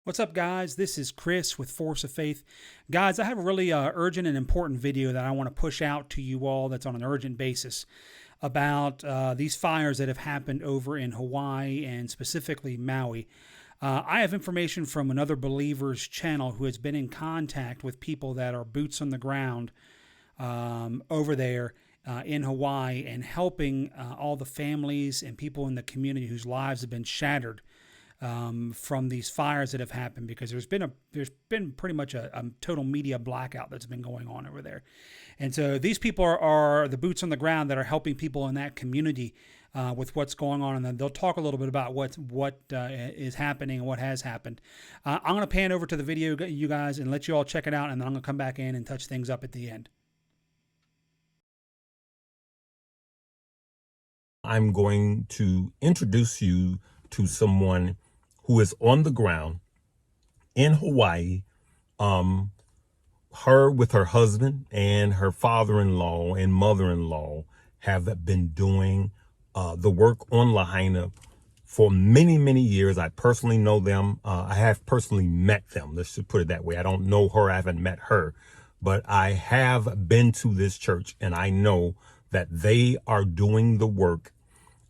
What's up, guys? This is Chris with Force of Faith. Guys, I have a really urgent and important video that I want to push out to you all that's on an urgent basis about these fires that have happened over in Hawaii and specifically Maui. I have information from another believer's channel who has been in contact with people that are boots on the ground over there in Hawaii and helping all the families and people in the community whose lives have been shattered from these fires that have happened, because there's been pretty much a total media blackout that's been going on over there. And so these people are the boots on the ground that are helping people in that community with what's going on, and then they'll talk a little bit about what is happening and what has happened. I'm going to pan over to the video, you guys, and let you all check it out, and then I'm going to come back in and touch things up at the end. I'm going to introduce you to someone who is on the ground in Hawaii. Her with her husband and her father-in-law and mother-in-law have been doing the work on Lahaina for many, many years. I personally know them. I have personally met them. Let's just put it that way. I don't know her. I haven't met her, but I have been to this church and I know that they are doing the work.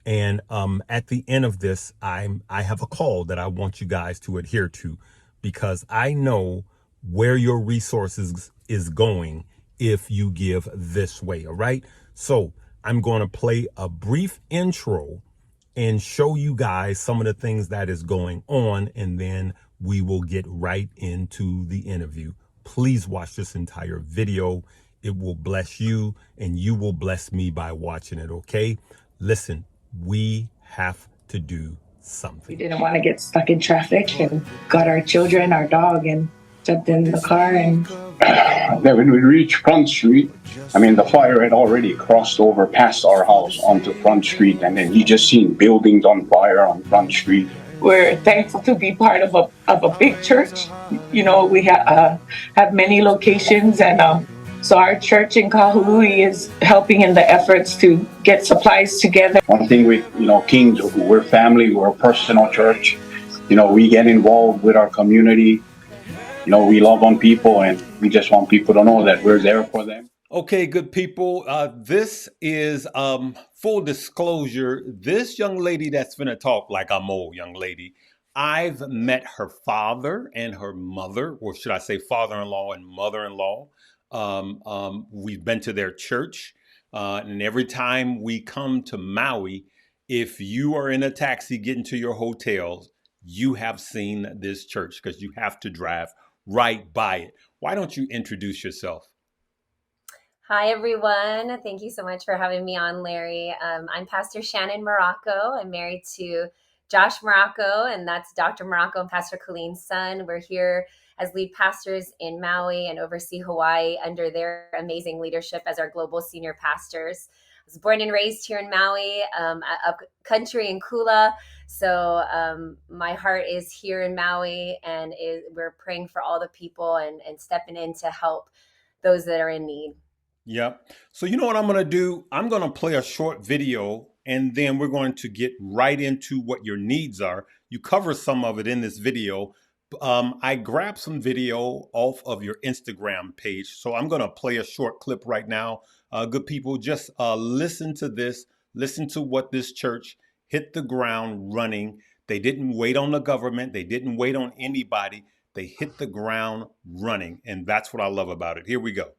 And at the end of this, I have a call that I want you guys to adhere to, because I know where your resources is going if you give this way. All right. So I'm going to play a brief intro and show you guys some of the things that is going on, and then we will get right into the interview. Please watch this entire video. It will bless you and you will bless me by watching it. Okay. Listen. We have to do something. We didn't want to get stuck in traffic and got our children, our dog, and jumped in the car. And then when we reached Front Street, the fire had already crossed over past our house onto Front Street, and then you just seen buildings on fire on Front Street. We're thankful to be part of a big church. You know, we have many locations, and so our church in Kahului is helping in the efforts to get supplies together. One thing with, Kings, we're family, we're a personal church. We get involved with our community. We love on people, and we just want people to know that we're there for them. Okay, good people. This is full disclosure. This young lady that's going to talk like I'm old young lady, I've met her father and her mother, or should I say father-in-law and mother-in-law. We've been to their church, and every time we come to Maui, if you are in a taxi getting to your hotels, you have seen this church because you have to drive right by it. Why don't you introduce yourself? Hi, everyone. Thank you so much for having me on, Larry. I'm Pastor Shannon Morocco. I'm married to Josh Morocco, and that's Dr. Morocco and Pastor Colleen's son. We're here as lead pastors in Maui and oversee Hawaii under their amazing leadership as our global senior pastors. I was born and raised here in Maui, up country in Kula. So my heart is here in Maui, and we're praying for all the people and stepping in to help those that are in need. Yep. So you know what I'm going to do? I'm going to play a short video, and then we're going to get right into what your needs are. You cover some of it in this video. I grabbed some video off of your Instagram page, so I'm going to play a short clip right now. Good people, just listen to this. Listen to what this church hit the ground running. They didn't wait on the government. They didn't wait on anybody. They hit the ground running, and that's what I love about it. Here we go.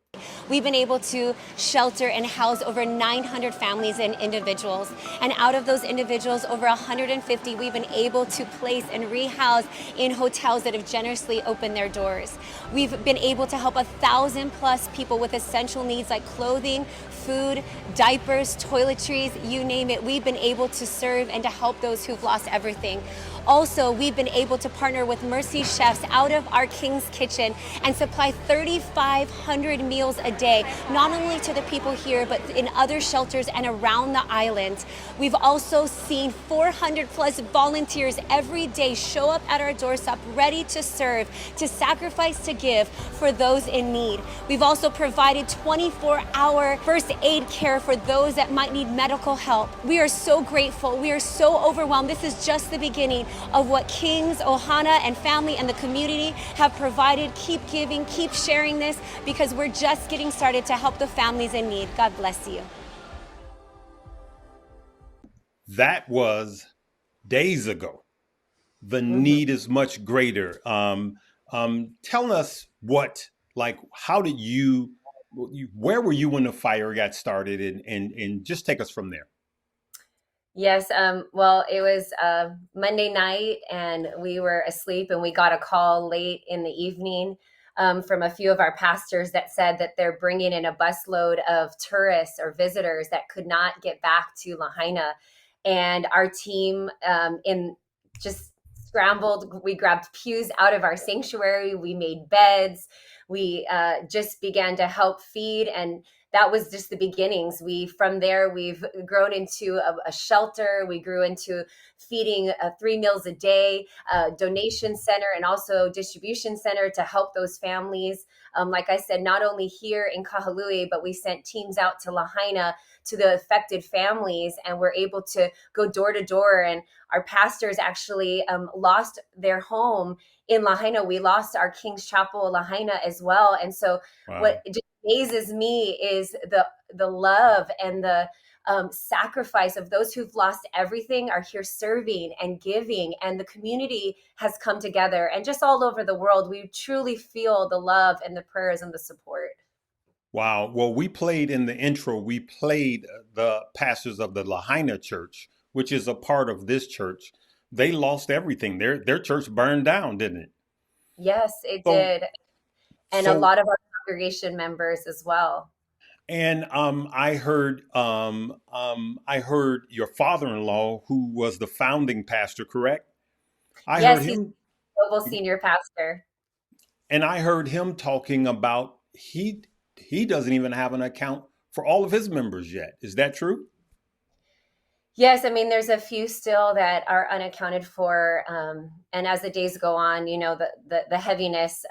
We've been able to shelter and house over 900 families and individuals. And out of those individuals, over 150 we've been able to place and rehouse in hotels that have generously opened their doors. We've been able to help 1,000+ people with essential needs like clothing, food, diapers, toiletries, you name it. We've been able to serve and to help those who've lost everything. Also, we've been able to partner with Mercy Chefs out of our King's Kitchen and supply 3,500 meals a day, not only to the people here, but in other shelters and around the island. We've also seen 400+ volunteers every day show up at our doorstep, ready to serve, to sacrifice, to give for those in need. We've also provided 24-hour first aid care for those that might need medical help. We are so grateful. We are so overwhelmed. This is just the beginning. of what Kings, Ohana, and family and the community have provided. Keep giving, keep sharing this, because we're just getting started to help the families in need. God bless you. That was days ago. The need is much greater. Tell us how did where were you when the fire got started, and just take us from there. Yes, well, it was Monday night, and we were asleep, and we got a call late in the evening from a few of our pastors that said that they're bringing in a busload of tourists or visitors that could not get back to Lahaina. And our team in just scrambled. We grabbed pews out of our sanctuary. We made beds. We just began to help feed, and that was just the beginnings. From there, we've grown into a shelter. We grew into feeding 3 meals a day, donation center, and also distribution center to help those families. Like I said, not only here in Kahului, but we sent teams out to Lahaina to the affected families, and we're able to go door to door. And our pastors actually lost their home in Lahaina. We lost our King's Chapel Lahaina as well. And so what just amazes me is the love and the sacrifice of those who've lost everything are here serving and giving, and the community has come together. And just all over the world, we truly feel the love and the prayers and the support. Wow. Well, we played in the intro, we played the pastors of the Lahaina church, which is a part of this church. They lost everything. Their church burned down, didn't it? Yes, it did. And a lot of our congregation members as well. And I heard your father-in-law, who was the founding pastor, correct? Yes, he's global senior pastor. And I heard him talking about he doesn't even have an account for all of his members yet. Is that true? Yes, I mean, there's a few still that are unaccounted for, and as the days go on, you know, the heaviness,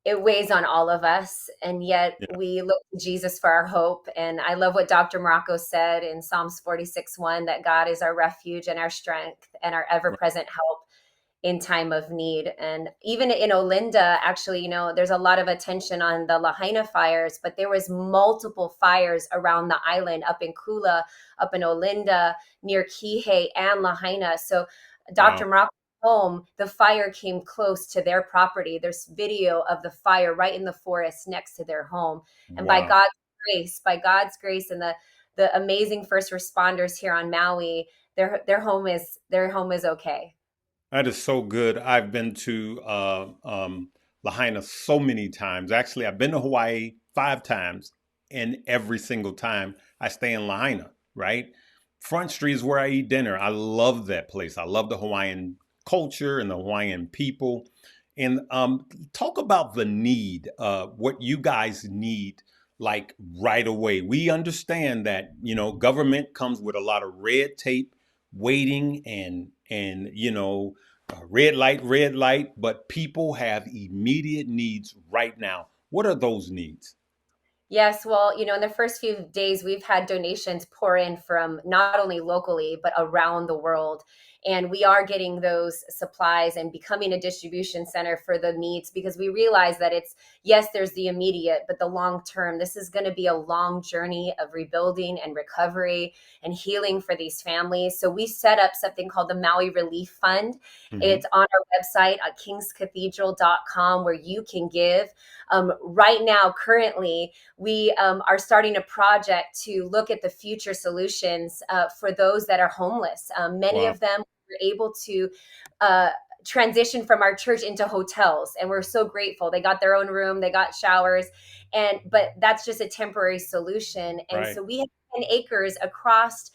it weighs on all of us, and yet we look to Jesus for our hope. And I love what Dr. Morocco said in Psalms 46:1, that God is our refuge and our strength and our ever-present help in time of need. And even in Olinda, actually, you know, there's a lot of attention on the Lahaina fires, but there was multiple fires around the island, up in Kula, up in Olinda, near Kihei and Lahaina. So Dr. Morocco's home, the fire came close to their property. There's video of the fire right in the forest next to their home. And by God's grace and the amazing first responders here on Maui, their home is okay. That is so good. I've been to Lahaina so many times. Actually, I've been to Hawaii 5 times, and every single time I stay in Lahaina, right? Front Street is where I eat dinner. I love that place. I love the Hawaiian culture and the Hawaiian people. And talk about the need, what you guys need, like right away. We understand that, you know, government comes with a lot of red tape, waiting and you know, red light, but people have immediate needs right now. What are those needs? Yes, well, you know, in the first few days, we've had donations pour in from not only locally, but around the world. And we are getting those supplies and becoming a distribution center for the needs, because we realize that yes, there's the immediate, but the long term, this is going to be a long journey of rebuilding and recovery and healing for these families. So we set up something called the Maui Relief Fund. Mm-hmm. It's on our website at kingscathedral.com, where you can give. Right now, currently, we are starting a project to look at the future solutions for those that are homeless. Many of them were able to transition from our church into hotels, and we're so grateful. They got their own room, they got showers, but that's just a temporary solution. And so we have 10 acres across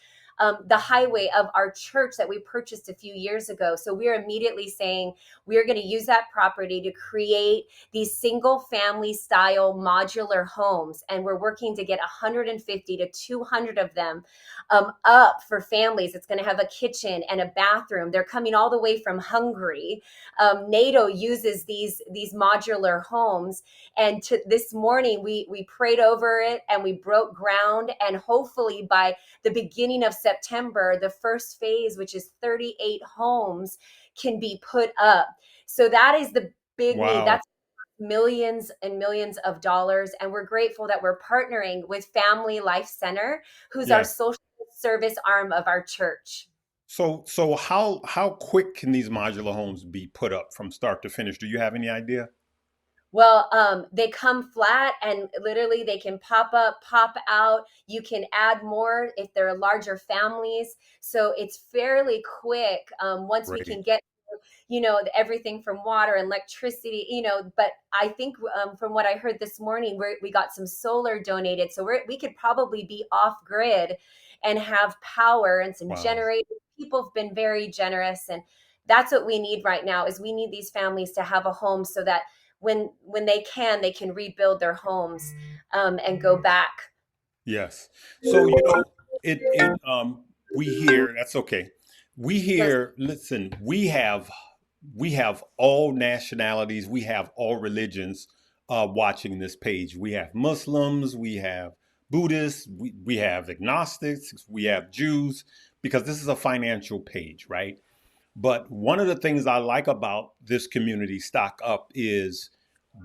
the highway of our church that we purchased a few years ago. So we're immediately saying we're going to use that property to create these single family style modular homes. And we're working to get 150 to 200 of them up for families. It's going to have a kitchen and a bathroom. They're coming all the way from Hungary. NATO uses these modular homes. And this morning, we prayed over it and we broke ground. And hopefully by the beginning of September, the first phase, which is 38 homes, can be put up. So that is the big need. That's millions and millions of dollars. And we're grateful that we're partnering with Family Life Center, who's our social service arm of our church. So how quick can these modular homes be put up from start to finish? Do you have any idea? Well, they come flat and literally they can pop up, pop out. You can add more if they're larger families. So it's fairly quick once we can get, everything from water and electricity, but I think from what I heard this morning, we got some solar donated. So we could probably be off grid and have power and some generators. People have been very generous. And that's what we need right now is we need these families to have a home so that when they can rebuild their homes and go back. Yes. So we hear, that's okay. We hear, listen, we have all nationalities, we have all religions watching this page. We have Muslims, we have Buddhists, we have agnostics, we have Jews, because this is a financial page, right? But one of the things I like about this community Stock Up is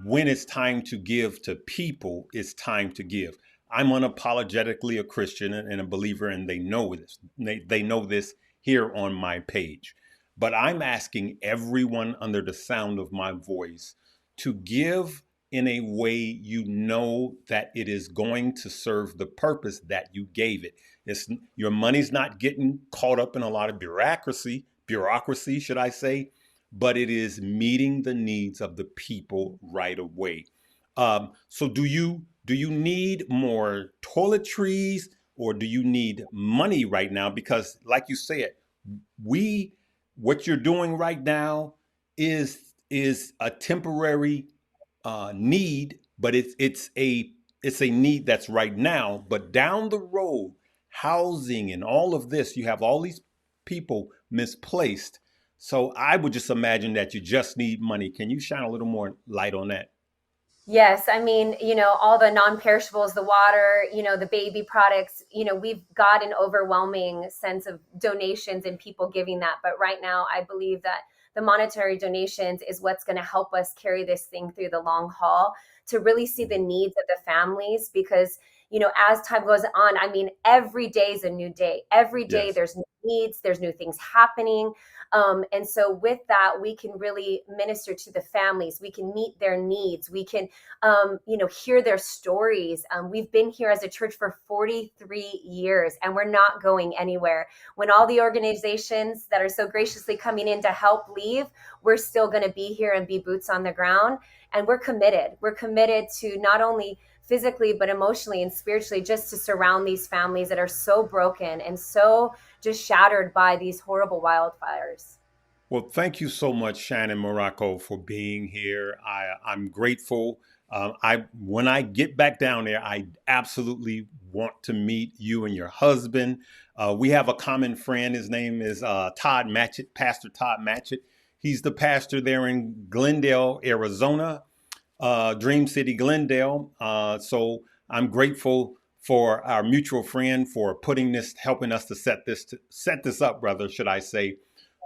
when it's time to give to people, it's time to give. I'm unapologetically a Christian and a believer, and they know this. They know this here on my page. But I'm asking everyone under the sound of my voice to give in a way you know that it is going to serve the purpose that you gave it. Your money's not getting caught up in a lot of bureaucracy, should I say, but it is meeting the needs of the people right away. So do you need more toiletries, or do you need money right now? Because like you said, what you're doing right now is a temporary need, but it's a need that's right now. But down the road, housing and all of this, you have all these people misplaced. So I would just imagine that you just need money. Can you shine a little more light on that? Yes. I mean, all the non-perishables, the water, the baby products, we've got an overwhelming sense of donations and people giving that. But right now, I believe that the monetary donations is what's going to help us carry this thing through the long haul to really see the needs of the families. Because, as time goes on, I mean, every day is a new day. Every day there's new needs, there's new things happening. And so with that, we can really minister to the families. We can meet their needs. We can, hear their stories. We've been here as a church for 43 years, and we're not going anywhere. When all the organizations that are so graciously coming in to help leave, we're still going to be here and be boots on the ground. And we're committed. We're committed to not only physically, but emotionally and spiritually, just to surround these families that are so broken and so just shattered by these horrible wildfires. Well, thank you so much, Shannon Morocco, for being here. I'm grateful. When I get back down there, I absolutely want to meet you and your husband. We have a common friend. His name is Todd Matchett, Pastor Todd Matchett. He's the pastor there in Glendale, Arizona, Dream City, Glendale. So I'm grateful for our mutual friend for helping us to set this up, brother, should I say.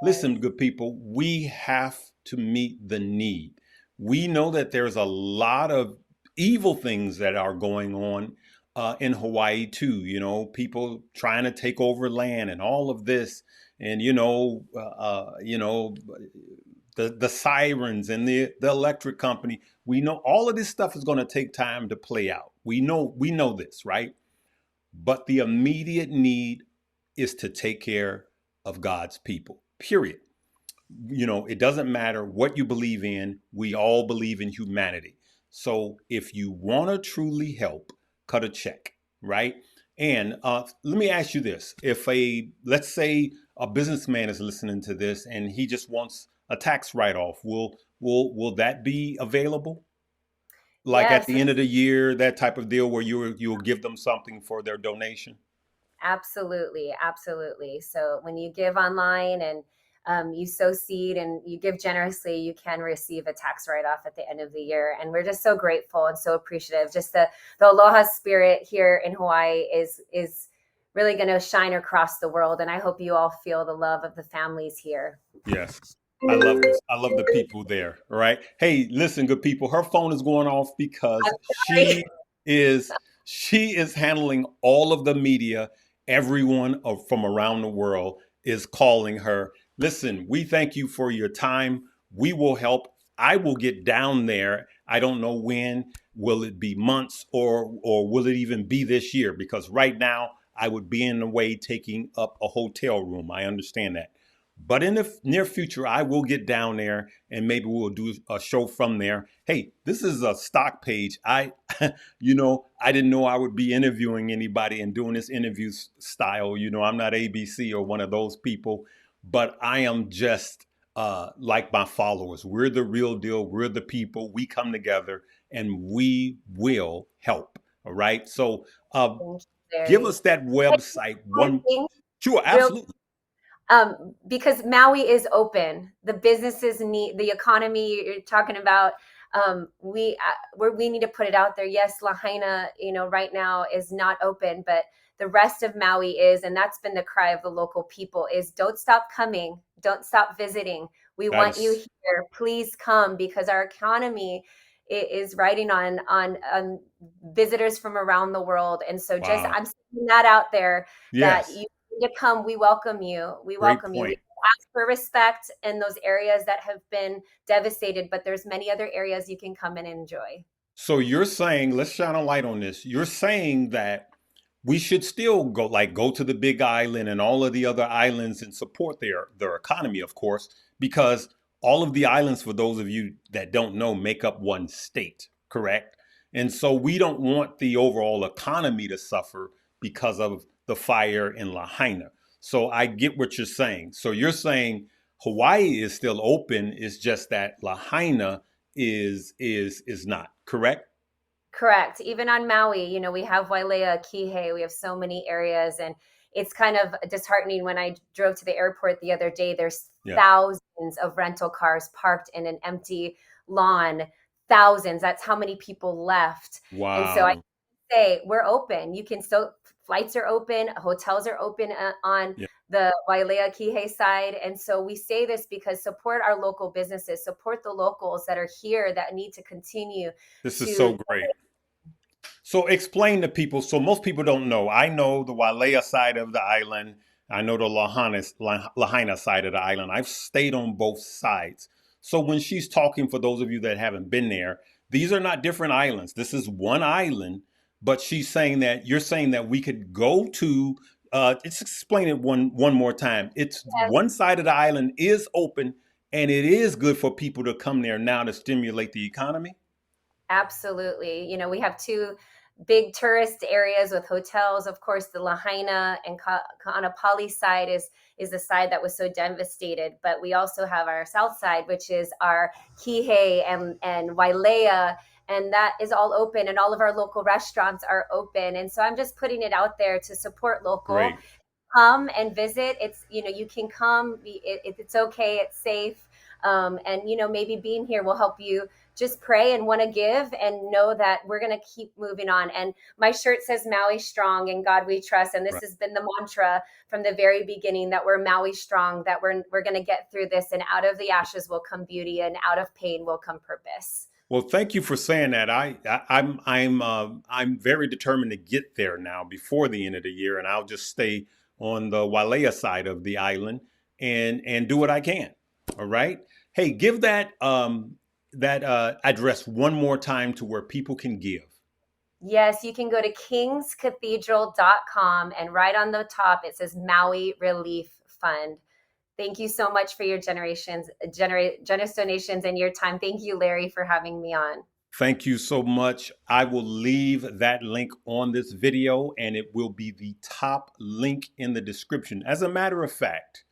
Listen, good people, we have to meet the need. We know that there's a lot of evil things that are going on in Hawaii too. People trying to take over land and all of this, and the sirens and the electric company. We know all of this stuff is going to take time to play out. We know this, right? But the immediate need is to take care of God's people, period. It doesn't matter what you believe in. We all believe in humanity. So if you want to truly help, cut a check, right? And let me ask you this. If let's say a businessman is listening to this and he just wants a tax write-off, will that be available? Like at the end of the year, that type of deal where you'll give them something for their donation? Absolutely. Absolutely. So when you give online and you sow seed and you give generously, you can receive a tax write-off at the end of the year. And we're just so grateful and so appreciative. Just the aloha spirit here in Hawaii is really going to shine across the world. And I hope you all feel the love of the families here. Yes. I love this. I love the people there. All right. Hey, listen, good people. Her phone is going off because Sorry. she is handling all of the media. Everyone from around the world is calling her. Listen, we thank you for your time. We will help. I will get down there. I don't know when. Will it be months or will it even be this year? Because right now I would be in the way taking up a hotel room. I understand that. But in the near future, I will get down there and maybe we'll do a show from there. Hey, this is a stock page. I didn't know I would be interviewing anybody and doing this interview style. I'm not ABC or one of those people, but I am just like my followers. We're the real deal. We're the people. We come together and we will help. All right. So give us that website. One. Sure. Absolutely. Because Maui is open, the businesses need the economy you're talking about. We need to put it out there. Yes, Lahaina, right now is not open, but the rest of Maui is, and that's been the cry of the local people is don't stop coming, don't stop visiting. We want you here. Please come because our economy is riding on visitors from around the world. And so just I'm sending that out there that you to come. We welcome you. We welcome you. We ask for respect in those areas that have been devastated, but there's many other areas you can come and enjoy. So you're saying, let's shine a light on this. You're saying that we should still go to the Big Island and all of the other islands and support their economy, of course, because all of the islands, for those of you that don't know, make up one state, correct? And so we don't want the overall economy to suffer because of the fire in Lahaina. So I get what you're saying. So you're saying Hawaii is still open. It's just that Lahaina is not, correct? Correct. Even on Maui, we have Wailea, Kihei, we have so many areas, and it's kind of disheartening. When I drove to the airport the other day, there's thousands of rental cars parked in an empty lawn. Thousands. That's how many people left. Wow. And so I say we're open. You can still, flights are open, hotels are open on the Wailea Kihei side. And so we say this because support our local businesses, support the locals that are here that need to continue. This is so great. So explain to people. So most people don't know. I know the Wailea side of the island. I know the Lahaina side of the island. I've stayed on both sides. So when she's talking, for those of you that haven't been there, these are not different islands. This is one island. But she's saying that you're saying that we could go to, let's explain it one more time. It's one side of the island is open and it is good for people to come there now to stimulate the economy. Absolutely. We have two big tourist areas with hotels. Of course, the Lahaina and Ka'anapali side is the side that was so devastated. But we also have our south side, which is our Kihei and Wailea. And that is all open, and all of our local restaurants are open. And so I'm just putting it out there to support local. Great. Come and visit. It's, you can come. It's okay. It's safe. And, maybe being here will help you just pray and want to give and know that we're going to keep moving on. And my shirt says Maui strong, and God we trust. And this has been the mantra from the very beginning, that we're Maui strong, that we're going to get through this, and out of the ashes will come beauty, and out of pain will come purpose. Well, thank you for saying that. I'm very determined to get there now before the end of the year, and I'll just stay on the Wailea side of the island and do what I can. All right. Hey, give that address one more time to where people can give. Yes, you can go to kingscathedral.com, and right on the top it says Maui Relief Fund. Thank you so much for your generous donations and your time. Thank you, Larry, for having me on. Thank you so much. I will leave that link on this video, and it will be the top link in the description. As a matter of fact,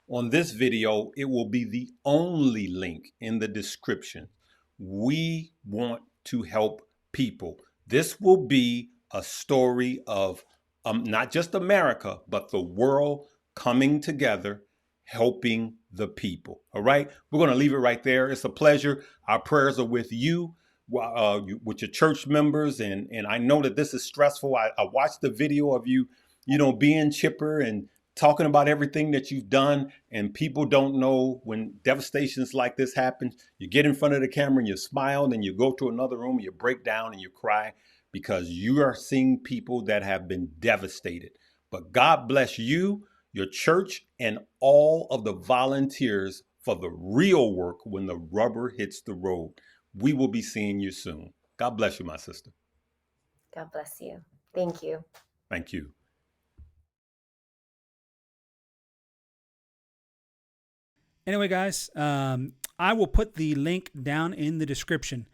on this video, it will be the only link in the description. We want to help people. This will be a story of not just America, but the world coming together, helping the people. All right. We're going to leave it right there. It's a pleasure. Our prayers are with you, with your church members. And I know that this is stressful. I watched the video of you being chipper and talking about everything that you've done, and people don't know when devastations like this happen. You get in front of the camera and you smile, and then you go to another room and you break down and you cry because you are seeing people that have been devastated. But God bless you, your church, and all of the volunteers for the real work when the rubber hits the road. We will be seeing you soon. God bless you, my sister. God bless you. Thank you. Thank you. Anyway, guys, I will put the link down in the description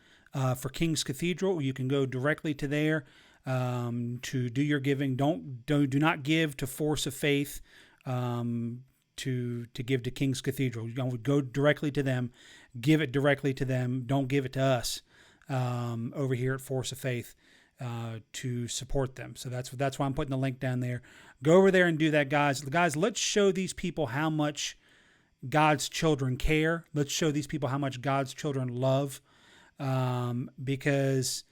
for King's Cathedral. You can go directly to there to do your giving. Do not give to Force of Faith to give to King's Cathedral. You don't go directly to them. Give it directly to them. Don't give it to us over here at Force of Faith to support them. So that's why I'm putting the link down there. Go over there and do that, guys. Guys, let's show these people how much God's children care. Let's show these people how much God's children love, because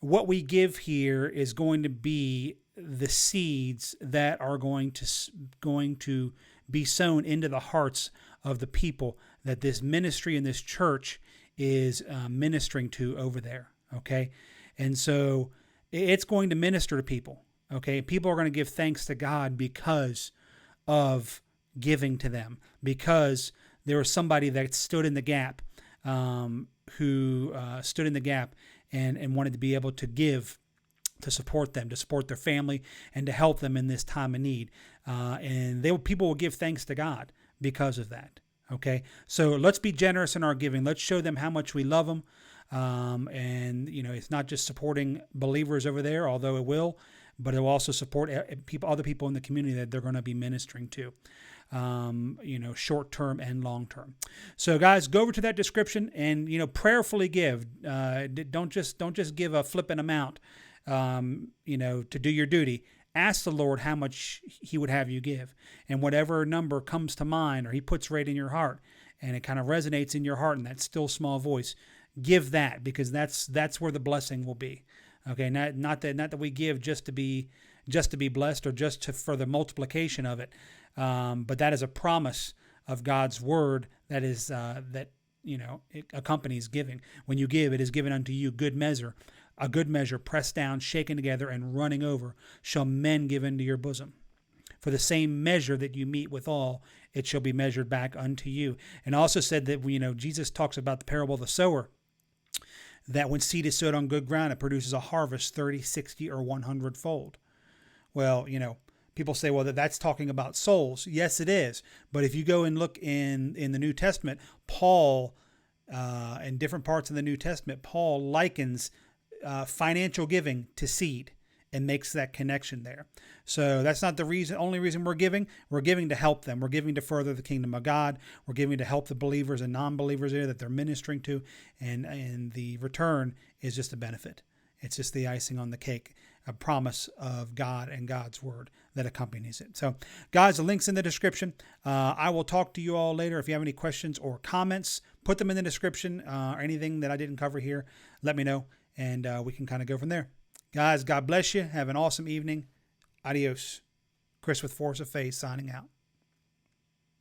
what we give here is going to be the seeds that are going to be sown into the hearts of the people that this ministry and this church is ministering to over there. Okay, and so it's going to minister to people. Okay, people are going to give thanks to God because of giving to them, because there was somebody that stood in the gap, who stood in the gap and wanted to be able to give to support them, to support their family, and to help them in this time of need. And people will give thanks to God because of that. Okay, so let's be generous in our giving. Let's show them how much we love them. And it's not just supporting believers over there, although it will, but it will also support other people in the community that they're going to be ministering to. Short term and long term. So guys, go over to that description and, prayerfully give. Don't just give a flippant amount, to do your duty. Ask the Lord how much he would have you give, and whatever number comes to mind or he puts right in your heart and it kind of resonates in your heart in that still small voice, give that, because that's where the blessing will be. Okay. Not that we give just to be blessed or for the multiplication of it. But that is a promise of God's word that is it accompanies giving. When you give, it is given unto you a good measure, pressed down, shaken together, and running over, shall men give into your bosom. For the same measure that you meet withal, it shall be measured back unto you. And also said that Jesus talks about the parable of the sower, that when seed is sowed on good ground, it produces a harvest 30, 60, or 100-fold. Well, people say, well, that's talking about souls. Yes, it is. But if you go and look in the New Testament, Paul, in different parts of the New Testament, Paul likens financial giving to seed and makes that connection there. So that's not the only reason we're giving. We're giving to help them. We're giving to further the kingdom of God. We're giving to help the believers and non-believers there that they're ministering to. And the return is just a benefit. It's just the icing on the cake, a promise of God and God's word that accompanies it. So, guys, the link's in the description. I will talk to you all later. If you have any questions or comments, put them in the description. Or anything that I didn't cover here, let me know, and we can kind of go from there. Guys, God bless you. Have an awesome evening. Adios. Chris with Force of Faith signing out.